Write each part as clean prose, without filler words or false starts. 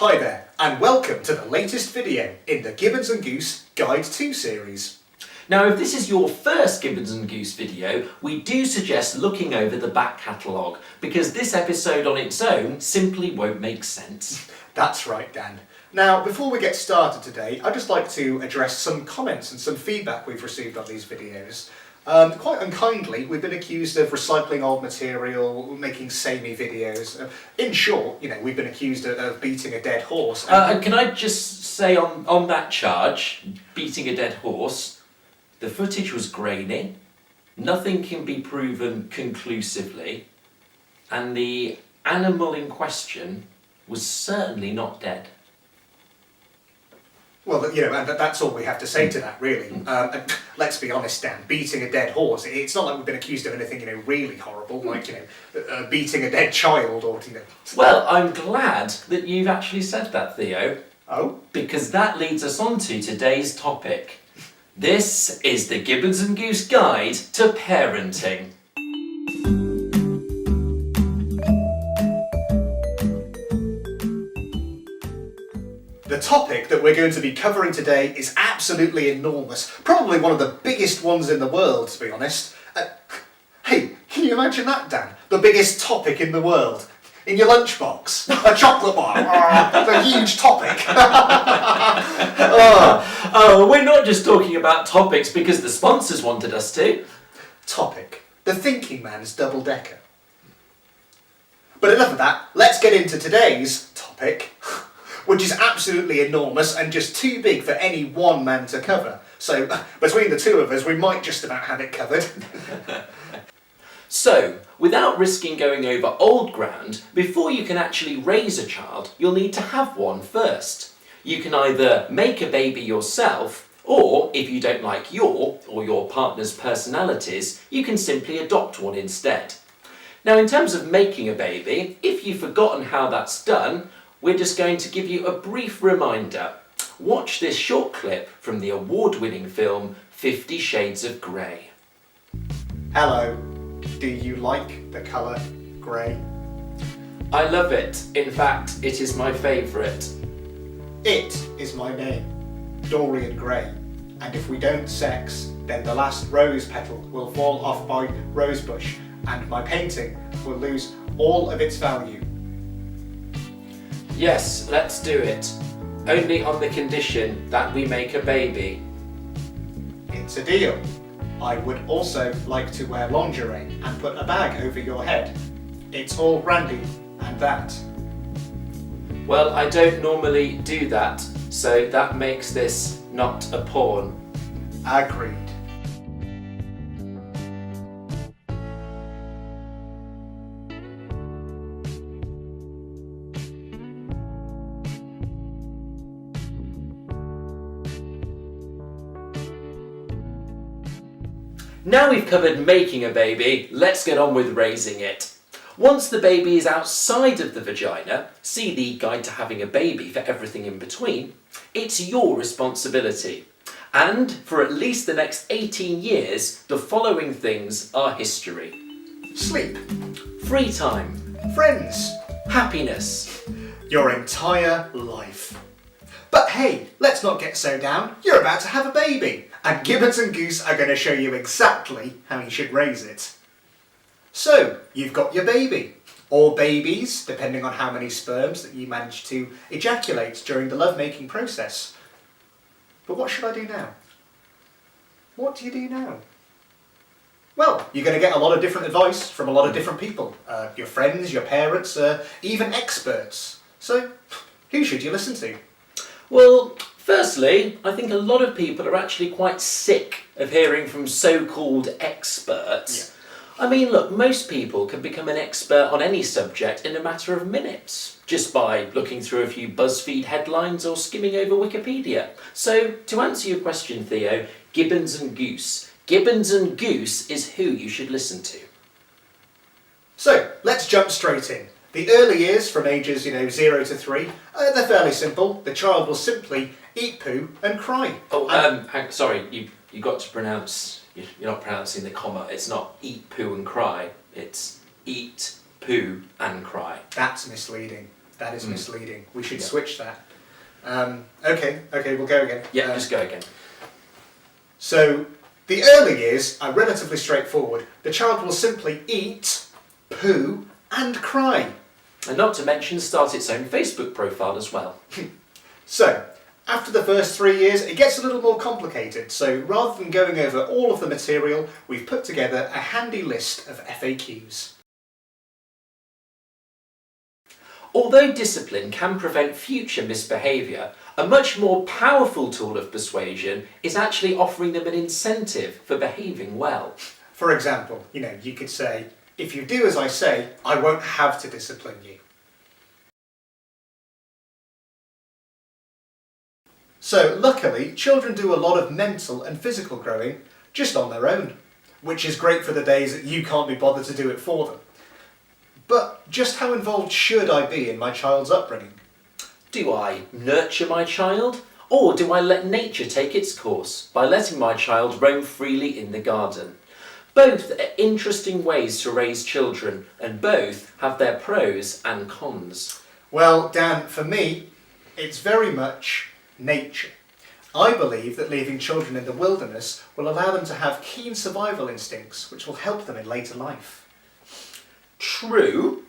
Hi there, and welcome to the latest video in the Gibbons Goose Guide to series. Now, if this is your first Gibbons Goose video, we do suggest looking over the back catalogue, because this episode on its own simply won't make sense. That's right, Dan. Now, before we get started today, I'd just like to address some comments and some feedback we've received on these videos. Quite unkindly, we've been accused of recycling old material, making samey videos. In short, we've been accused of beating a dead horse. Can I just say on that charge, beating a dead horse, the footage was grainy, nothing can be proven conclusively, and the animal in question was certainly not dead. Well, and that's all we have to say to that, really. Let's be honest, Dan, beating a dead horse, it's not like we've been accused of anything, really horrible, like, beating a dead child or, Well, I'm glad that you've actually said that, Theo. Oh? Because that leads us on to today's topic. This is the Gibbons Goose Guide to Parenting. The topic that we're going to be covering today is absolutely enormous, probably one of the biggest ones in the world, to be honest. Hey, can you imagine that, Dan? The biggest topic in the world. In your lunchbox, a chocolate bar. It's a huge topic. We're not just talking about topics because the sponsors wanted us to. Topic: the thinking man's double-decker. But enough of that, let's get into today's topic, which is absolutely enormous and just too big for any one man to cover. So, between the two of us, we might just about have it covered. So, without risking going over old ground, before you can actually raise a child, you'll need to have one first. You can either make a baby yourself, or if you don't like your or your partner's personalities, you can simply adopt one instead. Now, in terms of making a baby, if you've forgotten how that's done, we're just going to give you a brief reminder. Watch this short clip from the award-winning film 50 Shades of Grey. Hello. Do you like the colour grey? I love it. In fact, it is my favourite. It is my name, Dorian Gray. And if we don't sex, then the last rose petal will fall off my rosebush and my painting will lose all of its value. Yes, let's do it. Only on the condition that we make a baby. It's a deal. I would also like to wear lingerie and put a bag over your head. It's all brandy and that. Well, I don't normally do that, so that makes this not a porn. Agreed. Now we've covered making a baby, let's get on with raising it. Once the baby is outside of the vagina, see the Guide to Having a Baby for everything in between, it's your responsibility. And for at least the next 18 years, the following things are history. Sleep. Free time. Friends. Happiness. Your entire life. But hey, let's not get so down. You're about to have a baby. And Gibbons and Goose are going to show you exactly how you should raise it. So, you've got your baby. Or babies, depending on how many sperms that you manage to ejaculate during the lovemaking process. But what should I do now? What do you do now? Well, you're going to get a lot of different advice from a lot of different people. Your friends, your parents, even experts. So, who should you listen to? Well, firstly, I think a lot of people are actually quite sick of hearing from so-called experts. Yeah. I mean, look, most people can become an expert on any subject in a matter of minutes, just by looking through a few BuzzFeed headlines or skimming over Wikipedia. So, to answer your question, Theo, Gibbons and Goose. Gibbons and Goose is who you should listen to. So, let's jump straight in. The early years, from ages, 0 to 3, they're fairly simple. The child will simply eat poo and cry. Sorry, you got to pronounce, you're not pronouncing the comma. It's not eat poo and cry, it's eat poo and cry. That's misleading. That is misleading. We should switch that. Okay, we'll go again. Yeah, just go again. So, the early years are relatively straightforward. The child will simply eat, poo, and cry. And not to mention start its own Facebook profile as well. So, after the first 3 years, it gets a little more complicated. So, rather than going over all of the material, we've put together a handy list of FAQs. Although discipline can prevent future misbehaviour, a much more powerful tool of persuasion is actually offering them an incentive for behaving well. For example, you could say, if you do as I say, I won't have to discipline you. So, luckily, children do a lot of mental and physical growing just on their own, which is great for the days that you can't be bothered to do it for them. But just how involved should I be in my child's upbringing? Do I nurture my child, or do I let nature take its course by letting my child roam freely in the garden? Both are interesting ways to raise children, and both have their pros and cons. Well, Dan, for me, it's very much nature. I believe that leaving children in the wilderness will allow them to have keen survival instincts, which will help them in later life. True,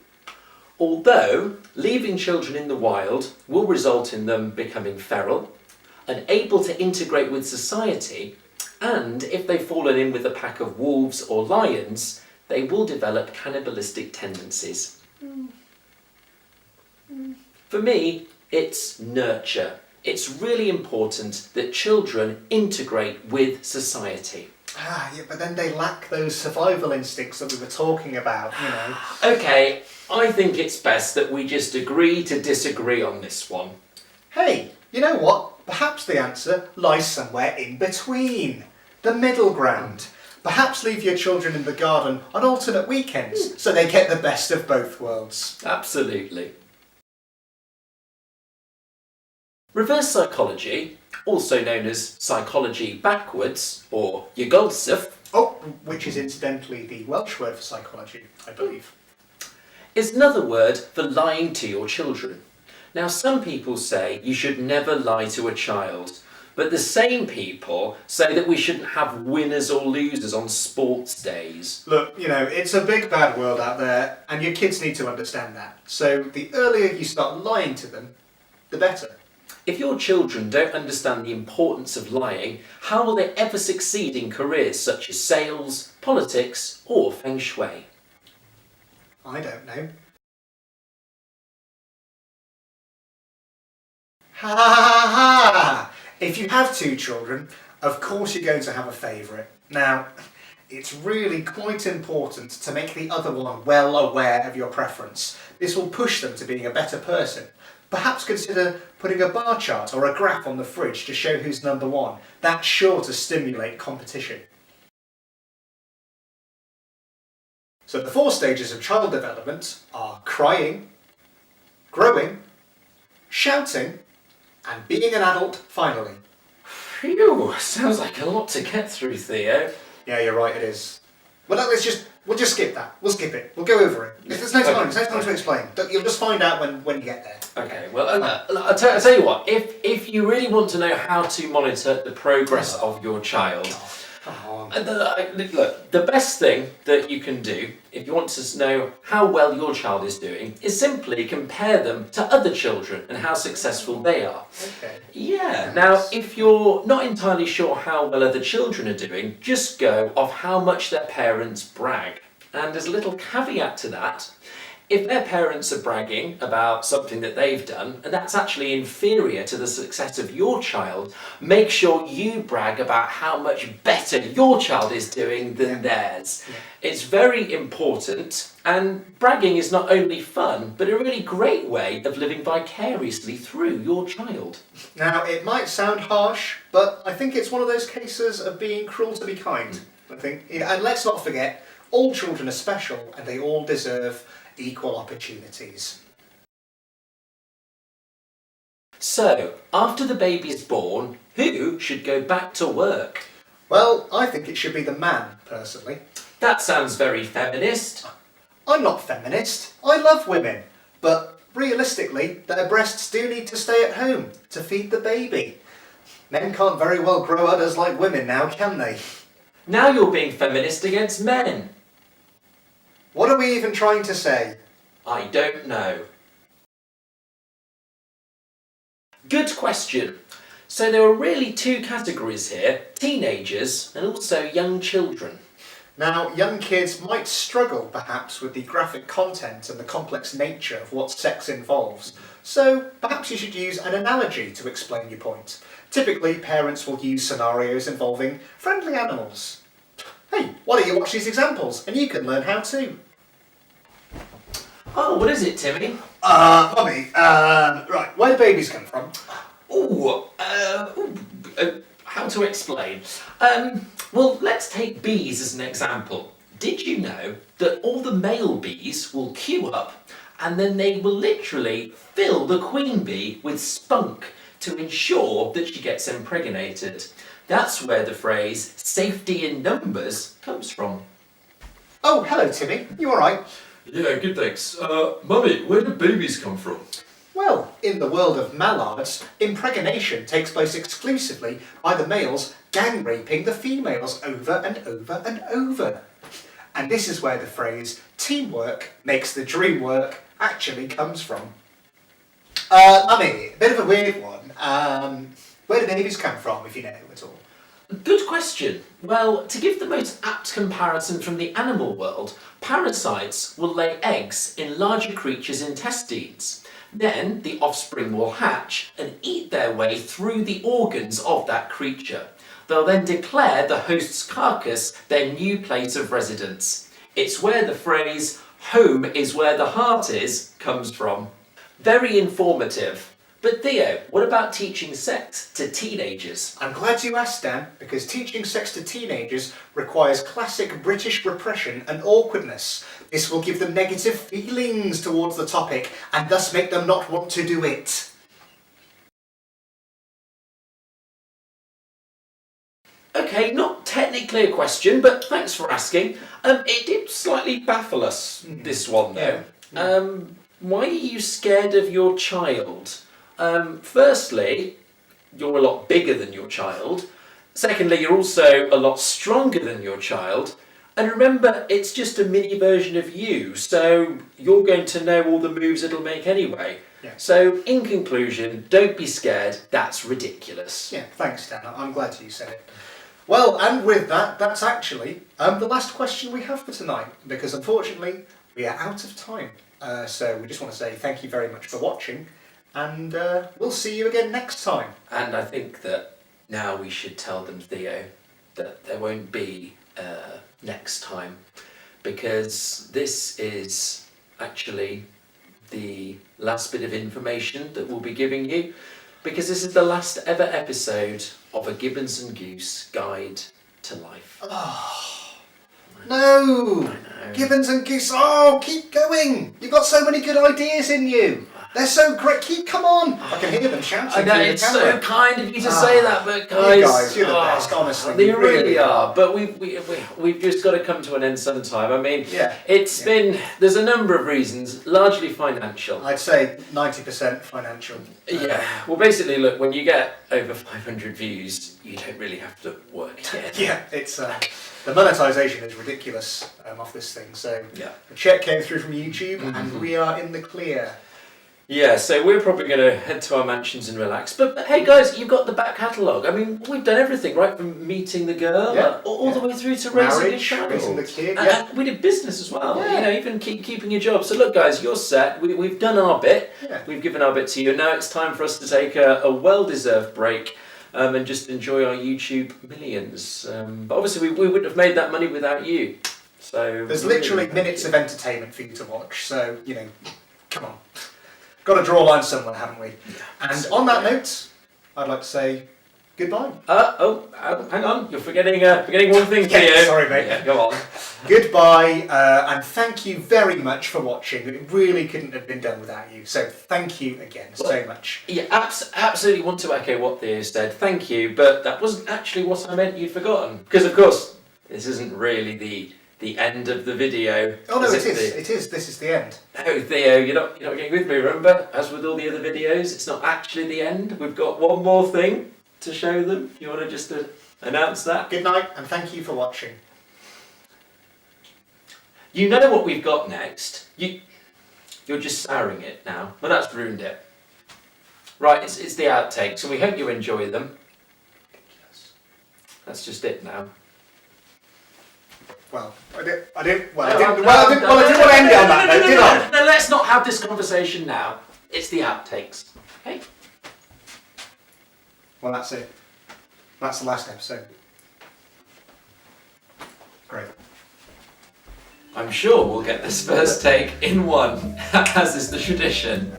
although leaving children in the wild will result in them becoming feral, unable to integrate with society, and if they've fallen in with a pack of wolves or lions, they will develop cannibalistic tendencies. For me, it's nurture. It's really important that children integrate with society. Yeah, but then they lack those survival instincts that we were talking about, Okay, I think it's best that we just agree to disagree on this one. Hey, you know what? Perhaps the answer lies somewhere in between. The middle ground. Perhaps leave your children in the garden on alternate weekends so they get the best of both worlds. Absolutely. Reverse psychology, also known as psychology backwards, or Yugolsef, which is incidentally the Welsh word for psychology, I believe. is another word for lying to your children. Now, some people say you should never lie to a child, but the same people say that we shouldn't have winners or losers on sports days. Look, it's a big bad world out there, and your kids need to understand that. So the earlier you start lying to them, the better. If your children don't understand the importance of lying, how will they ever succeed in careers such as sales, politics, or feng shui? I don't know. Ha ha ha! If you have 2 children, of course you're going to have a favourite. Now, it's really quite important to make the other one well aware of your preference. This will push them to being a better person. Perhaps consider putting a bar chart or a graph on the fridge to show who's number 1. That's sure to stimulate competition. So the 4 stages of child development are crying, growing, shouting, and being an adult finally. Phew, sounds like a lot to get through, Theo. Yeah, you're right, it is. Well, we'll just skip that. We'll skip it. We'll go over it. There's no time. There's no time to explain. You'll just find out when you get there. Okay, well, I'll tell you what, if you really want to know how to monitor the progress of your child, Come on. look, the best thing that you can do, if you want to know how well your child is doing, is simply compare them to other children and how successful they are. Okay. Yeah, now, if you're not entirely sure how well other children are doing, just go off how much their parents brag. And as a little caveat to that, if their parents are bragging about something that they've done, and that's actually inferior to the success of your child, make sure you brag about how much better your child is doing than theirs. Yeah. It's very important, and bragging is not only fun, but a really great way of living vicariously through your child. Now, it might sound harsh, but I think it's one of those cases of being cruel to be kind. I think, and let's not forget, all children are special, and they all deserve equal opportunities. So, after the baby's born, who should go back to work? Well, I think it should be the man, personally. That sounds very feminist. I'm not feminist. I love women. But realistically, their breasts do need to stay at home to feed the baby. Men can't very well grow udders like women now, can they? Now you're being feminist against men. What are we even trying to say? I don't know. Good question. So there are really two categories here, teenagers and also young children. Now, young kids might struggle perhaps with the graphic content and the complex nature of what sex involves, so perhaps you should use an analogy to explain your point. Typically, parents will use scenarios involving friendly animals. Hey, why don't you watch these examples and you can learn how too. Oh, what is it, Timmy? Mummy, right, where do babies come from? How to explain? Well, let's take bees as an example. Did you know that all the male bees will queue up and then they will literally fill the queen bee with spunk to ensure that she gets impregnated? That's where the phrase safety in numbers comes from. Oh, hello Timmy, you alright? Yeah, good thanks. Mummy, where do babies come from? Well, in the world of mallards, impregnation takes place exclusively by the males gang raping the females over and over and over. And this is where the phrase teamwork makes the dream work actually comes from. Mummy, a bit of a weird one. Where do babies come from, if you know at all? Good question. Well, to give the most apt comparison from the animal world, parasites will lay eggs in larger creatures' intestines. Then the offspring will hatch and eat their way through the organs of that creature. They'll then declare the host's carcass their new place of residence. It's where the phrase, home is where the heart is, comes from. Very informative. But Theo, what about teaching sex to teenagers? I'm glad you asked, Dan, because teaching sex to teenagers requires classic British repression and awkwardness. This will give them negative feelings towards the topic and thus make them not want to do it. Okay, not technically a question, but thanks for asking. It did slightly baffle us, this one though. Why are you scared of your child? Firstly, you're a lot bigger than your child. Secondly, you're also a lot stronger than your child. And remember, it's just a mini version of you, so you're going to know all the moves it'll make anyway. Yeah. So, in conclusion, don't be scared, that's ridiculous. Yeah, thanks, Dan. I'm glad you said it. Well, and with that, that's actually the last question we have for tonight, because unfortunately, we are out of time. So we just want to say thank you very much for watching. And we'll see you again next time. And I think that now we should tell them, Theo, that there won't be next time, because this is actually the last bit of information that we'll be giving you, because this is the last ever episode of a Gibbons and Goose Guide to Life. Oh, no! I know. Gibbons and Goose, oh, keep going! You've got so many good ideas in you. They're so great. Come on! I can hear them shouting. I know, through the it's camera. so kind of you to say that, but guys, You guys, you're the best, honestly. They You really are. But we've just got to come to an end sometime. I mean, it's been, there's a number of reasons, largely financial. I'd say 90% financial. Yeah, well basically look, when you get over 500 views, you don't really have to work again. Yeah, it's the monetisation is ridiculous off this thing. So Yeah. a check came through from YouTube and we are in the clear. Yeah, so we're probably going to head to our mansions and relax. But hey guys, you've got the back catalogue. I mean, we've done everything, right? From meeting the girl all the way through to raising a Marriage, child. raising the kid, And we did business as well, Yeah. you know, even keeping your job. So look guys, you're set. We've done our bit. Yeah. We've given our bit to you. Now it's time for us to take a well-deserved break and just enjoy our YouTube millions. But obviously we wouldn't have made that money without you. So There's literally minutes of entertainment for you to watch. So, you know, come on. Got to draw a line somewhere, haven't we? And on that note, I'd like to say goodbye. Hang on, you're forgetting one thing, Theo. Yeah, sorry, mate. Yeah, go on. Goodbye, and thank you very much for watching. It really couldn't have been done without you. So thank you again so much. Yeah, absolutely want to echo what Theo said. Thank you, but that wasn't actually what I meant you'd forgotten. Because of course, this isn't really the the end of the video. Oh no, As it if is. the- It is. This is the end. No, Theo, you're not getting with me, remember? As with all the other videos, it's not actually the end. We've got one more thing to show them. You want to just announce that? Good night, and thank you for watching. You know what we've got next. You're just souring it now. Well, that's ruined it. Right, it's the outtakes, and we hope you enjoy them. That's just it now. Well, I didn't want to end it on that note, did I? No, let's not have this conversation now. It's the outtakes. Okay? Well, that's it. That's the last episode. Great. I'm sure we'll get this first take in one, as is the tradition.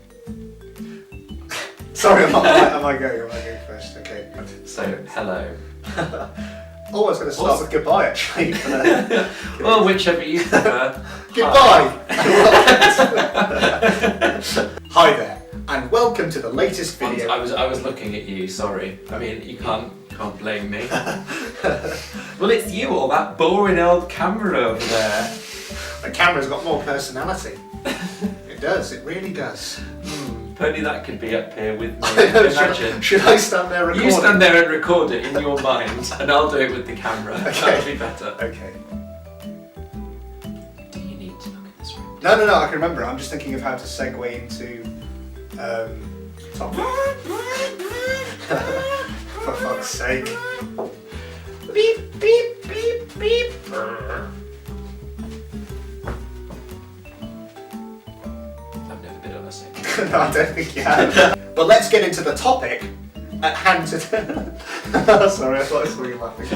Sorry, am I going first? Okay. So, hello. Oh, I was going to start with goodbye, actually. Well, whichever you prefer. Goodbye! Hi there, and welcome to the latest video. I was looking at you, sorry. I mean, you can't blame me. Well, it's you, all that boring old camera over there. The camera's got more personality. It does, it really does. If only that could be up here with me. Imagine. Should I stand there recording? You stand there and record it in your mind, and I'll do it with the camera. Okay. That would be better. Okay. Do you need to look at this room? No, I can remember. I'm just thinking of how to segue into topic. For fuck's sake. Beep, beep, beep, beep. I've never been on a second. No, I don't think you have. But let's get into the topic at hand today. Sorry, I thought I saw you laughing.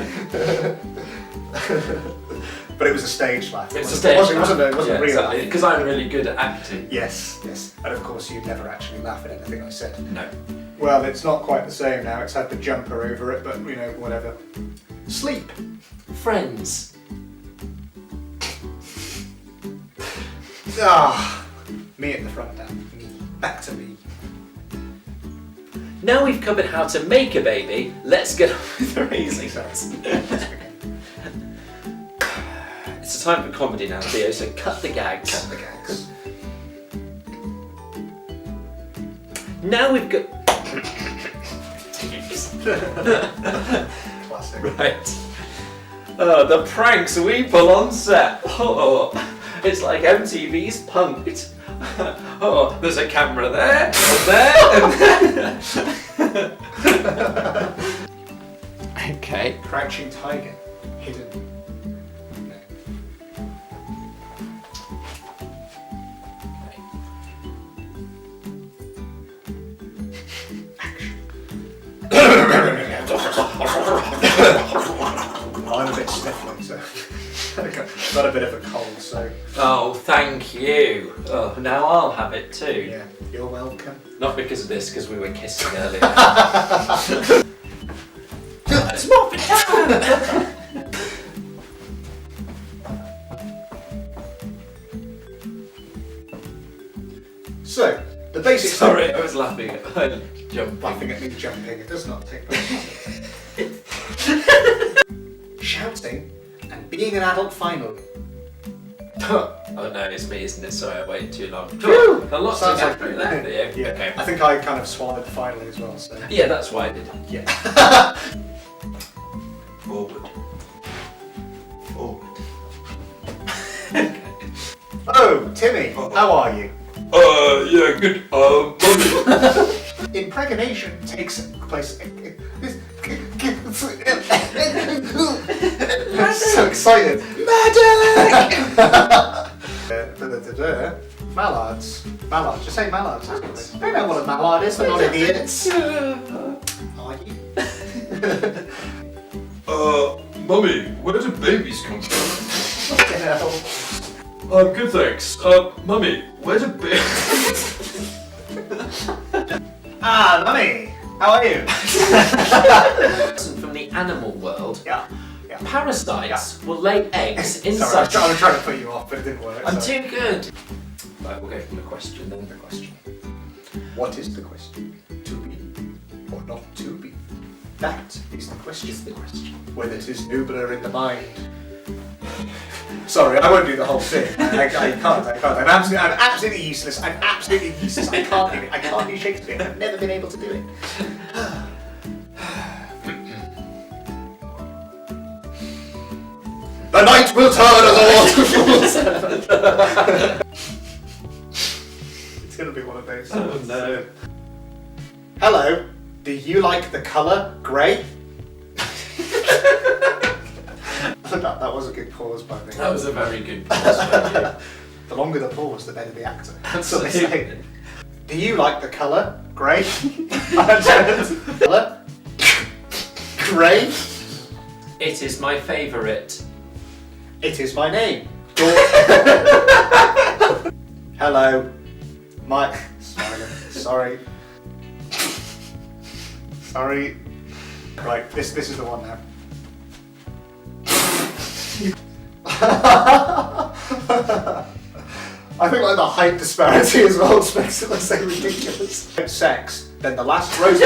But it was a stage laugh. It's a stage laugh. It wasn't real exactly, laugh. because I'm really good at acting. Yes. And of course you'd never actually laugh at anything I said. No. Well, it's not quite the same now. It's had the jumper over it, but whatever. Sleep. Friends. Me at the front now. Me. Back to me. Now we've covered how to make a baby, let's get on with raising Sorry. it. Let's begin. It's a time for comedy now, Theo, so cut the gags. Cut the gags. Now we've got... Classic. Right. Oh, the pranks we pull on set. Oh, it's like MTV's Punk'd. Oh, there's a camera there, and there, and there. Okay. Crouching tiger. Hidden. No. I'm a bit sniffly, so got a bit of a cold, so Oh, thank you. Oh, now I'll have it too. yeah, you're welcome. Not because of this, because we were kissing earlier. It's more for time. So, the basic... Sorry, I was laughing at jumping. Laughing at me jumping, it does not take much. Shouting and being an adult finally. Oh no, it's me, isn't it? Sorry, I waited too long. Phew! A lot to Sounds get like- through there, Theo. Yeah, Okay. I think I kind of swallowed finally as well, so... Yeah, that's why I did. Yeah. Forward. Forward. Oh, Timmy, how are you? Yeah, good. Mummy. Impregnation takes place... So excited. Magic! Mallards. Mallards. Just say mallards. They know what a mallard is, they're not idiots. Are you? Mummy, where do babies come from? Fucking hell. Good, thanks. Mummy, where do babies... Ah, Mummy! How are you? From the animal world, Yeah. parasites will lay eggs Sorry, inside. I was trying to put you off, but it didn't work. I'm so. too good. Right, we'll go from the question, then the question. What is the question? To be or not to be? That is the question. Is the question. Whether 'tis nobler in the mind Sorry, I won't do the whole thing. I can't. I'm absolutely useless. I can't do it. I can't do Shakespeare. I've never been able to do it. The night will turn as a waterfall. It's gonna be one of those. Oh no. Hello. Do you like the colour grey? That was a good pause by me. That was a very good pause by you. The longer the pause, the better the actor. That's what they say. Do you like the colour grey? Colour grey? It is my favourite. It is my name. Hello. My... Sorry. Sorry. Right, this is the one now. I think like the height disparity as well just makes it look so ridiculous. Sex, then the last rose.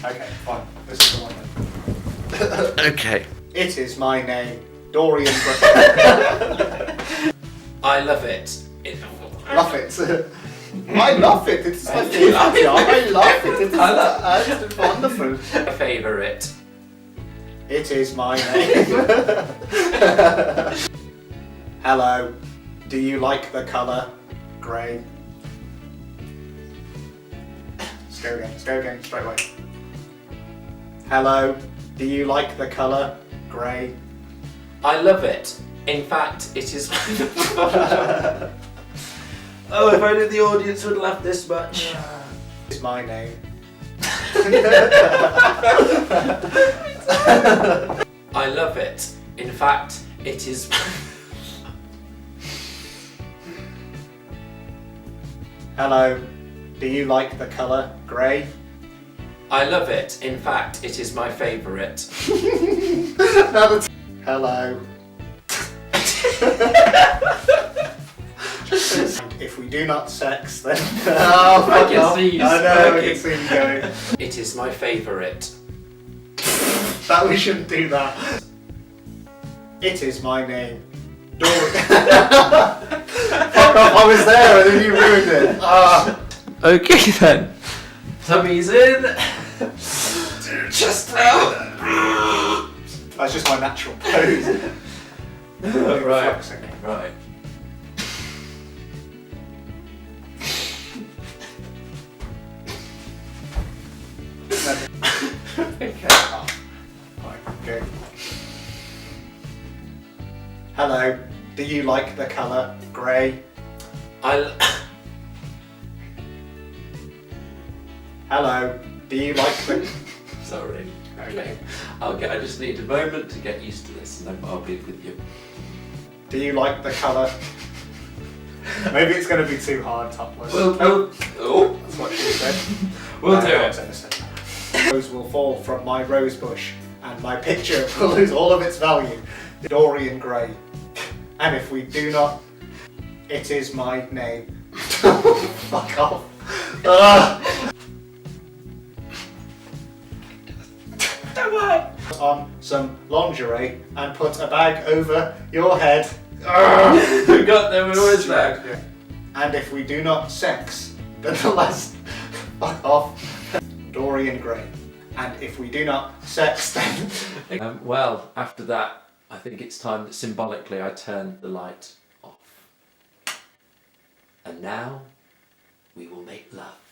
Okay, fine. This is the one then. Okay. It is my name, Dorian Gray. I love it. Love it. I love it. It's my favourite job. I love it. It's wonderful. My favourite. It is my name. Hello. Do you like the colour grey? Let's go again, straight away. Hello. Do you like the colour grey? I love it. In fact, it is. Oh, if only the audience would laugh this much. It's my name. I love it. In fact, it is. Hello. Do you like the colour grey? I love it. In fact, it is my favourite. Hello. If we do not sex, then. Oh, I can see you I know, I smirking. can see you going. It is my favourite. That we shouldn't do that. It is my name. Fuck off, I was there and then you ruined it. Okay then. Tummy's in. Just out. That's just my natural pose. Right. Flexing. Right. Okay. Right, okay. Hello. Do you like the colour grey? Hello. Do you like the... Sorry. Okay. I just need a moment to get used to this and then I'll be with you. Do you like the colour? Maybe it's going to be too hard, topless. Oh. That's what she said. We'll No, do I'm it. gonna say that. Rose will fall from my rose bush, and my picture will lose all of its value. Dorian Gray. And if we do not, it is my name. Fuck off. On some lingerie and put a bag over your head. We got there, we're always back. Yeah. And if we do not sex, then the last. Fuck off. Dorian Gray. And if we do not sex, then. Well, after that, I think it's time that symbolically I turn the light off. And now, we will make love.